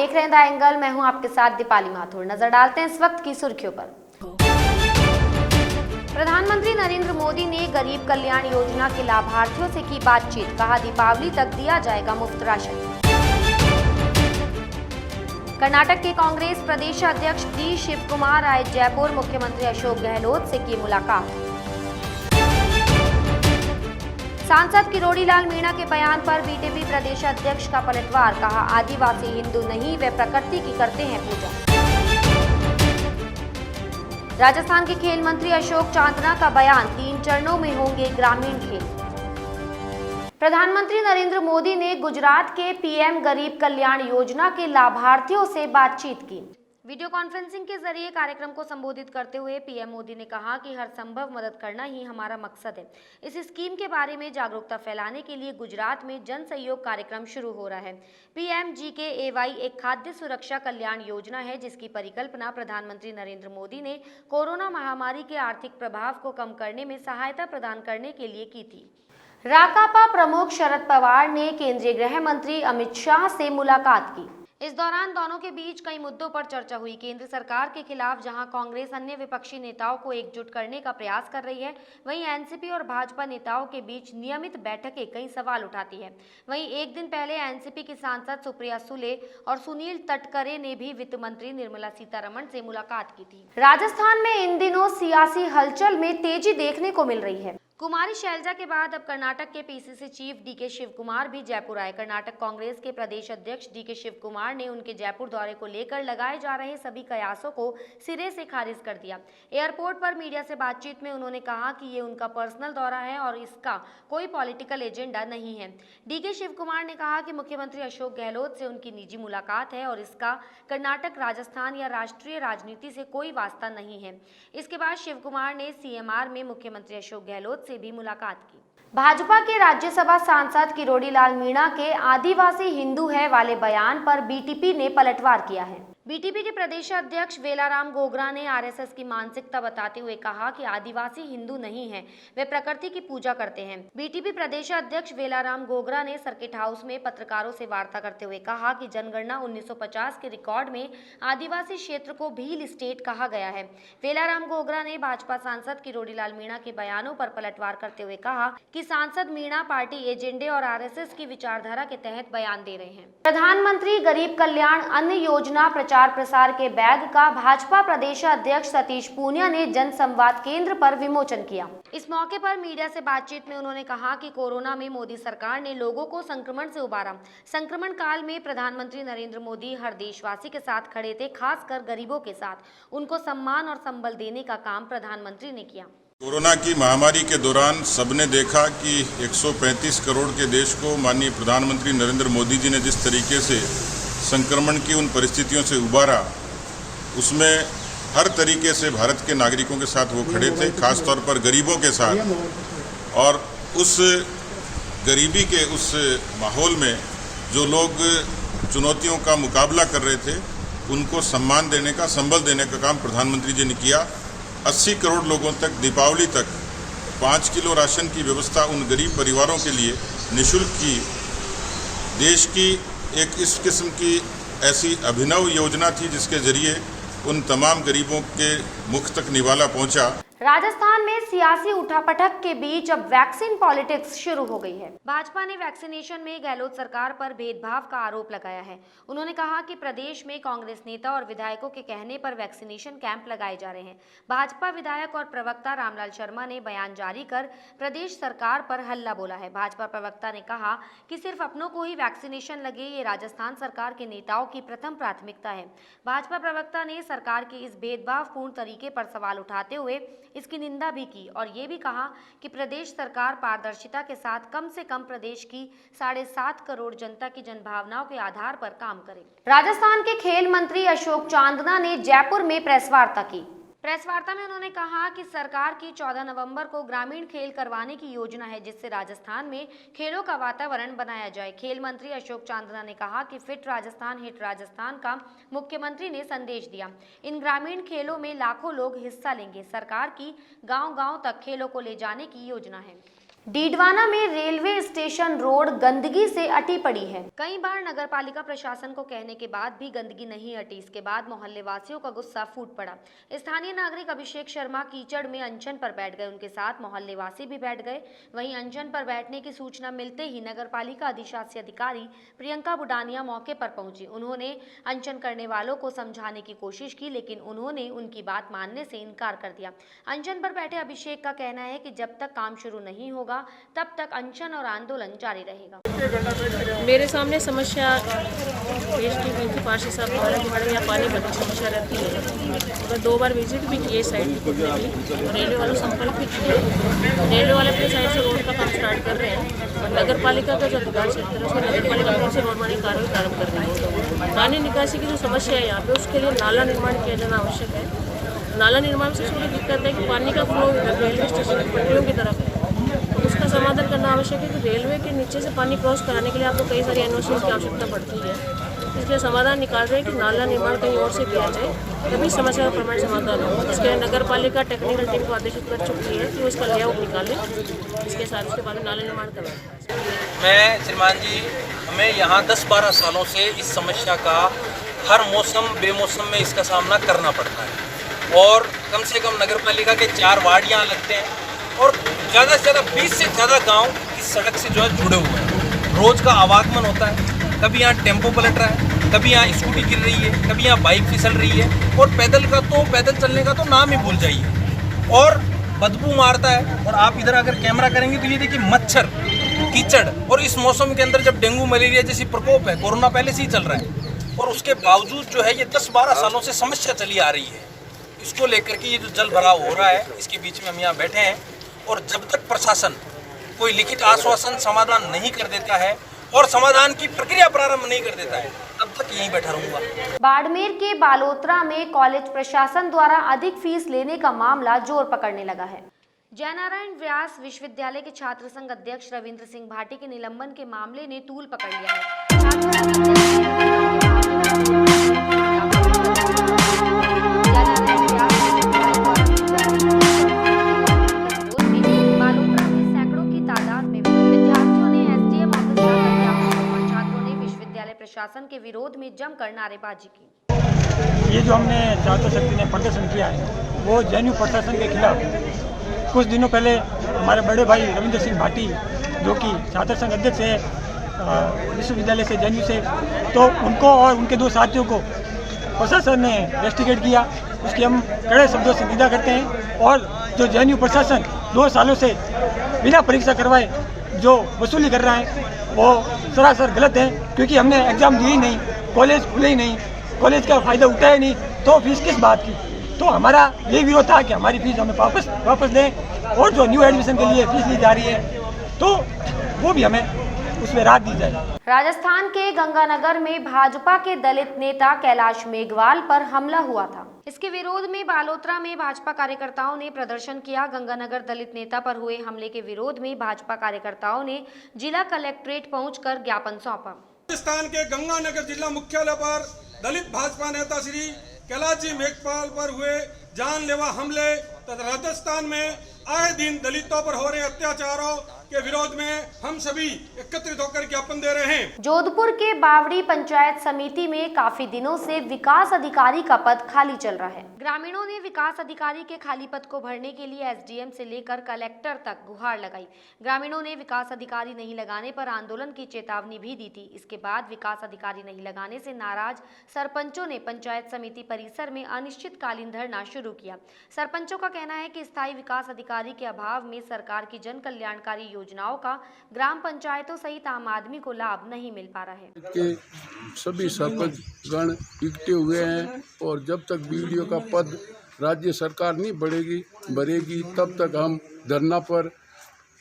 देख रहे हैं द एंगल। मैं हूं आपके साथ दीपाली माथुर। नजर डालते हैं इस वक्त की सुर्खियों पर। प्रधानमंत्री नरेंद्र मोदी ने गरीब कल्याण योजना के लाभार्थियों से की बातचीत। कहा दीपावली तक दिया जाएगा मुफ्त राशन। कर्नाटक के कांग्रेस प्रदेश अध्यक्ष डी शिव कुमार आए जयपुर। मुख्यमंत्री अशोक गहलोत से की मुलाकात। सांसद किरोड़ीलाल मीणा के बयान पर बीटीपी प्रदेश अध्यक्ष का पलटवार। कहा आदिवासी हिंदू नहीं, वे प्रकृति की करते हैं पूजा। राजस्थान के खेल मंत्री अशोक चांदना का बयान, 3 चरणों में होंगे ग्रामीण खेल। प्रधानमंत्री नरेंद्र मोदी ने गुजरात के पीएम गरीब कल्याण योजना के लाभार्थियों से बातचीत की। वीडियो कॉन्फ्रेंसिंग के जरिए कार्यक्रम को संबोधित करते हुए पीएम मोदी ने कहा कि हर संभव मदद करना ही हमारा मकसद है। इस स्कीम के बारे में जागरूकता फैलाने के लिए गुजरात में जन सहयोग कार्यक्रम शुरू हो रहा है। PMGKAY एक खाद्य सुरक्षा कल्याण योजना है जिसकी परिकल्पना प्रधानमंत्री नरेंद्र मोदी ने कोरोना महामारी के आर्थिक प्रभाव को कम करने में सहायता प्रदान करने के लिए की थी। राकापा प्रमुख शरद पवार ने केंद्रीय गृह मंत्री अमित शाह से मुलाकात की। इस दौरान दोनों के बीच कई मुद्दों पर चर्चा हुई। केंद्र सरकार के खिलाफ जहां कांग्रेस अन्य विपक्षी नेताओं को एकजुट करने का प्रयास कर रही है, वहीं एनसीपी और भाजपा नेताओं के बीच नियमित बैठकें कई सवाल उठाती है। वहीं एक दिन पहले एनसीपी की सांसद सुप्रिया सुले और सुनील तटकरे ने भी वित्त मंत्री निर्मला सीतारमण से मुलाकात की थी। राजस्थान में इन दिनों सियासी हलचल में तेजी देखने को मिल रही है। कुमारी शैलजा के बाद अब कर्नाटक के PCC chief DK Shivakumar भी जयपुर आए। कर्नाटक कांग्रेस के प्रदेश अध्यक्ष डीके शिव कुमार ने उनके जयपुर दौरे को लेकर लगाए जा रहे सभी कयासों को सिरे से खारिज कर दिया। एयरपोर्ट पर मीडिया से बातचीत में उन्होंने कहा कि ये उनका पर्सनल दौरा है और इसका कोई पॉलिटिकल एजेंडा नहीं है। डीके शिव कुमार ने कहा कि मुख्यमंत्री अशोक गहलोत से उनकी निजी मुलाकात है और इसका कर्नाटक, राजस्थान या राष्ट्रीय राजनीति से कोई वास्ता नहीं है। इसके बाद शिव कुमार ने CMR में मुख्यमंत्री अशोक गहलोत से भी मुलाकात की। भाजपा के राज्यसभा सांसद किरोड़ीलाल मीणा के आदिवासी हिंदू है वाले बयान पर बीटीपी ने पलटवार किया है। बीटीपी के प्रदेश अध्यक्ष वेलाराम गोगरा ने आरएसएस की मानसिकता बताते हुए कहा कि आदिवासी हिंदू नहीं हैं, वे प्रकृति की पूजा करते हैं। बीटीपी प्रदेश अध्यक्ष वेलाराम गोगरा ने सर्किट हाउस में पत्रकारों से वार्ता करते हुए कहा कि जनगणना 1950 के रिकॉर्ड में आदिवासी क्षेत्र को भील स्टेट कहा गया है। वेलाराम गोगरा ने भाजपा सांसद किरोड़ीलाल मीणा के बयानों पर पलटवार करते हुए कहा कि सांसद मीणा पार्टी एजेंडे और आरएसएस की विचारधारा के तहत बयान दे रहे हैं। प्रधानमंत्री गरीब कल्याण अन्न योजना प्रचार प्रसार के बैग का भाजपा प्रदेश अध्यक्ष सतीश पूनिया ने जन संवाद केंद्र पर विमोचन किया। इस मौके पर मीडिया से बातचीत में उन्होंने कहा कि कोरोना में मोदी सरकार ने लोगों को संक्रमण से उबारा। संक्रमण काल में प्रधानमंत्री नरेंद्र मोदी हर देशवासी के साथ खड़े थे, खासकर गरीबों के साथ। उनको सम्मान और संबल देने का काम प्रधानमंत्री ने किया। कोरोना की महामारी के दौरान सबने देखा कि 135 करोड़ के देश को माननीय प्रधानमंत्री नरेंद्र मोदी जी ने जिस तरीके से संक्रमण की उन परिस्थितियों से उबारा, उसमें हर तरीके से भारत के नागरिकों के साथ वो खड़े थे, खासतौर पर गरीबों के साथ। और उस गरीबी के उस माहौल में जो लोग चुनौतियों का मुकाबला कर रहे थे, उनको सम्मान देने का, संबल देने का काम प्रधानमंत्री जी ने किया। 80 करोड़ लोगों तक दीपावली तक 5 किलो राशन की व्यवस्था उन गरीब परिवारों के लिए निःशुल्क की। देश की एक इस किस्म की ऐसी अभिनव योजना थी जिसके जरिए उन तमाम गरीबों के मुख तक निवाला पहुंचा। राजस्थान में सियासी उठापटक के बीच अब वैक्सीन पॉलिटिक्स शुरू हो गई है। भाजपा ने वैक्सीनेशन में गहलोत सरकार पर भेदभाव का आरोप लगाया है। उन्होंने कहा कि प्रदेश में कांग्रेस नेता और विधायकों के कहने पर वैक्सीनेशन कैंप लगाए जा रहे हैं। भाजपा विधायक और प्रवक्ता रामलाल शर्मा ने बयान जारी कर प्रदेश सरकार पर हल्ला बोला है। भाजपा प्रवक्ता ने कहा कि सिर्फ अपनों को ही वैक्सीनेशन लगे, ये राजस्थान सरकार के नेताओं की प्रथम प्राथमिकता है। भाजपा प्रवक्ता ने सरकार के इस भेदभावपूर्ण तरीके पर सवाल उठाते हुए इसकी निंदा भी की और ये भी कहा कि प्रदेश सरकार पारदर्शिता के साथ कम से कम प्रदेश की 7.5 करोड़ जनता की जनभावनाओं के आधार पर काम करे। राजस्थान के खेल मंत्री अशोक चांदना ने जयपुर में प्रेस वार्ता की। प्रेस वार्ता में उन्होंने कहा कि सरकार की 14 नवंबर को ग्रामीण खेल करवाने की योजना है, जिससे राजस्थान में खेलों का वातावरण बनाया जाए। खेल मंत्री अशोक चांदना ने कहा कि फिट राजस्थान हिट राजस्थान का मुख्यमंत्री ने संदेश दिया। इन ग्रामीण खेलों में लाखों लोग हिस्सा लेंगे। सरकार की गांव-गांव तक खेलों को ले जाने की योजना है। डीडवाना में रेलवे स्टेशन रोड गंदगी से अटी पड़ी है। कई बार नगरपालिका प्रशासन को कहने के बाद भी गंदगी नहीं हटी। इसके बाद मोहल्ले वासियों का गुस्सा फूट पड़ा। स्थानीय नागरिक अभिषेक शर्मा कीचड़ में अनशन पर बैठ गए। उनके साथ मोहल्ले वासी भी बैठ गए। वहीं अनशन पर बैठने की सूचना मिलते ही नगरपालिका अधिशासी अधिकारी प्रियंका बुडानिया मौके पर पहुंची। उन्होंने अनशन करने वालों को समझाने की कोशिश की, लेकिन उन्होंने उनकी बात मानने से इनकार कर दिया। अनशन पर बैठे अभिषेक का कहना है कि जब तक काम शुरू नहीं होगा तब तक अनशन और आंदोलन जारी रहेगा। मेरे सामने समस्या पार्षद साहब द्वारा हमारे यहाँ पानी भरने की समस्या रहती है। मैं 2 बार विजिट भी किए साइड की, रेलवे वालों संपर्क भी किए। रेलवे वाले अपने साइड से रोड का काम स्टार्ट कर रहे हैं और नगर पालिका का जो अधिकार क्षेत्र है उसमें नगर पालिका से रोड बनाने कार्रवाई प्रारंभ कर रही है। पानी निकासी की जो समस्या है यहाँ पे, उसके लिए नाला निर्माण किया जाना आवश्यक है। नाला निर्माण से थोड़ी दिक्कत है कि पानी का फ्लो रेलवे स्टेशन की पटरियों की तरफ है, उसका समाधान करना आवश्यक है कि रेलवे के नीचे से पानी क्रॉस कराने के लिए आपको कई सारी एनओसी की आवश्यकता पड़ती है। इसलिए समाधान निकाल रहे हैं कि नाला निर्माण कहीं और से किया जाए, तभी समस्या का प्रमाण समाधान हो। इसके लिए नगर पालिका टेक्निकल टीम को आदेशित कर चुकी है कि वो इसका लेआउट निकालें, इसके साथ उसके बाद नाला निर्माण करवाएं। मैं श्रीमान जी, हमें यहाँ 10-12 सालों से इस समस्या का हर मौसम बेमौसम में इसका सामना करना पड़ता है और कम से कम नगर पालिका के 4 वार्ड यहाँ लगते हैं और ज़्यादा से ज़्यादा 20 से ज़्यादा गांव इस सड़क से जो है जुड़े हुए हैं। रोज़ का आवागमन होता है, कभी यहाँ टेम्पो पलट रहा है, कभी यहाँ स्कूटी गिर रही है, कभी यहाँ बाइक फिसल रही है और पैदल चलने का तो नाम ही भूल जाइए और बदबू मारता है। और आप इधर अगर कैमरा करेंगे तो ये देखिए मच्छर, कीचड़, और इस मौसम के अंदर जब डेंगू मलेरिया जैसी प्रकोप है, कोरोना पहले से ही चल रहा है और उसके बावजूद जो है ये 10-12 सालों से समस्या चली आ रही है। इसको लेकर के ये जो जल भराव हो रहा है, इसके बीच में हम यहाँ बैठे हैं और जब तक प्रशासन कोई लिखित आश्वासन समाधान नहीं कर देता है और समाधान की प्रक्रिया प्रारंभ नहीं कर देता है, तब तक यहीं बैठा रहूंगा। बाड़मेर के बालोतरा में कॉलेज प्रशासन द्वारा अधिक फीस लेने का मामला जोर पकड़ने लगा है। जयनारायण व्यास विश्वविद्यालय के छात्र संघ अध्यक्ष रविंद्र सिंह भाटी के निलंबन के मामले ने तूल पकड़ लिया है। प्रशासन के विरोध में जमकर नारेबाजी की। ये जो हमने छात्र शक्ति ने प्रदर्शन किया है वो जेएनयू प्रशासन के खिलाफ। कुछ दिनों पहले हमारे बड़े भाई रविंद्र सिंह भाटी, जो कि छात्र संघ अध्यक्ष है विश्वविद्यालय से, जेएनयू से, तो उनको और उनके 2 साथियों को प्रशासन ने रेस्टिकेट किया। उसकी हम कड़े शब्दों से निंदा करते हैं और जो जेएनयू प्रशासन 2 सालों से बिना परीक्षा करवाए जो वसूली कर रहा है वो सरासर गलत है, क्योंकि हमने एग्ज़ाम दिए ही नहीं, कॉलेज खुले ही नहीं, कॉलेज का फ़ायदा उठाया ही नहीं, तो फीस किस बात की। तो हमारा ये विरोध था कि हमारी फीस हमें वापस दें और जो न्यू एडमिशन के लिए फीस ली जा रही है तो वो भी हमें उसमें राहत दी जाए। राजस्थान के गंगानगर में भाजपा के दलित नेता कैलाश मेघवाल पर हमला हुआ था। इसके विरोध में बालोतरा में भाजपा कार्यकर्ताओं ने प्रदर्शन किया। गंगानगर दलित नेता पर हुए हमले के विरोध में भाजपा कार्यकर्ताओं ने जिला कलेक्ट्रेट पहुंचकर ज्ञापन सौंपा। राजस्थान के गंगानगर जिला मुख्यालय पर दलित भाजपा नेता श्री कैलाश जी मेघवाल पर हुए जानलेवा हमले तथा राजस्थान में आए दिन दलितों पर हो रहे अत्याचारों के विरोध में हम सभी एकत्रित होकर ज्ञापन दे रहे हैं। जोधपुर के बावड़ी पंचायत समिति में काफी दिनों से विकास अधिकारी का पद खाली चल रहा है। ग्रामीणों ने विकास अधिकारी के खाली पद को भरने के लिए एसडीएम से लेकर कलेक्टर तक गुहार लगाई। ग्रामीणों ने विकास अधिकारी नहीं लगाने पर आंदोलन की चेतावनी भी दी थी। इसके बाद विकास अधिकारी नहीं लगाने से नाराज सरपंचों ने पंचायत समिति परिसर में अनिश्चितकालीन धरना शुरू किया। सरपंचों का कहना है कि स्थायी विकास अधिकारी के अभाव में सरकार की जन कल्याणकारी योजनाओं का ग्राम पंचायतों सहित आम आदमी को लाभ नहीं मिल पा रहा है। के सभी सरपंच गण इकट्ठे हुए हैं और जब तक बीडीओ का पद राज्य सरकार नहीं भरेगी तब तक हम धरना पर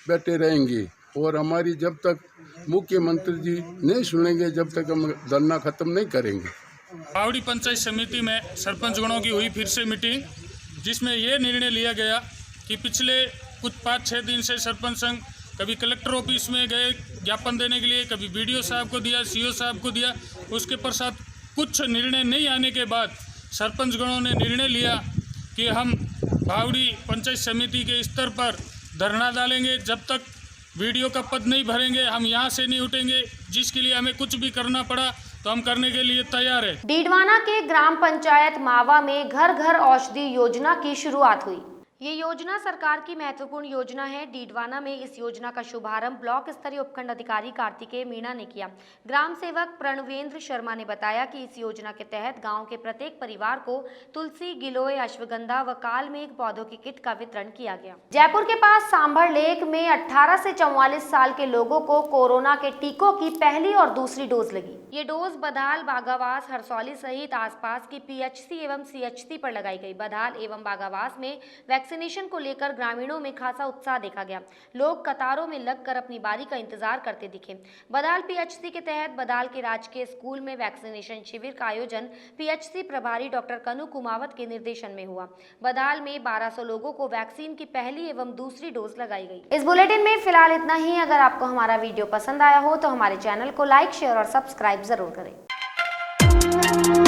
बैठे रहेंगे और हमारी जब तक मुख्यमंत्री जी नहीं सुनेंगे जब तक हम धरना खत्म नहीं करेंगे। बावड़ी पंचायत समिति में सरपंच गणों की हुई फिर से मीटिंग, जिसमें ये निर्णय लिया गया कि पिछले कुछ 5-6 दिन से सरपंच संघ कभी कलेक्टर ऑफिस में गए ज्ञापन देने के लिए, कभी बीडीओ साहब को दिया, सीओ साहब को दिया। उसके पश्चात कुछ निर्णय नहीं आने के बाद सरपंच गणों ने निर्णय लिया कि हम बावड़ी पंचायत समिति के स्तर पर धरना डालेंगे जब तक वीडियो का पद नहीं भरेंगे, हम यहाँ से नहीं उठेंगे। जिसके लिए हमें कुछ भी करना पड़ा तो हम करने के लिए तैयार है। डीडवाना के ग्राम पंचायत मावा में घर घर औषधि योजना की शुरुआत हुई। ये योजना सरकार की महत्वपूर्ण योजना है। डीडवाना में इस योजना का शुभारंभ ब्लॉक स्तरीय उपखंड अधिकारी कार्तिकेय मीणा ने किया। ग्राम सेवक प्रणवेंद्र शर्मा ने बताया कि इस योजना के तहत गांव के प्रत्येक परिवार को तुलसी, गिलोय, अश्वगंधा व कालमेघ पौधों की किट का वितरण किया गया। जयपुर के पास सांभर लेक में 18 से 44 साल के लोगों को कोरोना के टीकों की पहली और दूसरी डोज लगी। ये डोज बधाल, बागावास, हरसौली सहित आसपास की पीएचसी एवं सीएचसी पर लगाई गई। बधाल एवं बागावास में वैक्सीनेशन को लेकर ग्रामीणों में खासा उत्साह देखा गया। लोग कतारों में लगकर अपनी बारी का इंतजार करते दिखे। बधाल पीएचसी के तहत बधाल के राजकीय स्कूल में वैक्सीनेशन शिविर का आयोजन पीएचसी प्रभारी डॉक्टर कनु कुमावत के निर्देशन में हुआ। बधाल में 1200 लोगों को वैक्सीन की पहली एवं दूसरी डोज लगाई गई। इस बुलेटिन में फिलहाल इतना ही। अगर आपको हमारा वीडियो पसंद आया हो तो हमारे चैनल को लाइक, शेयर और सब्सक्राइब जरूर करें।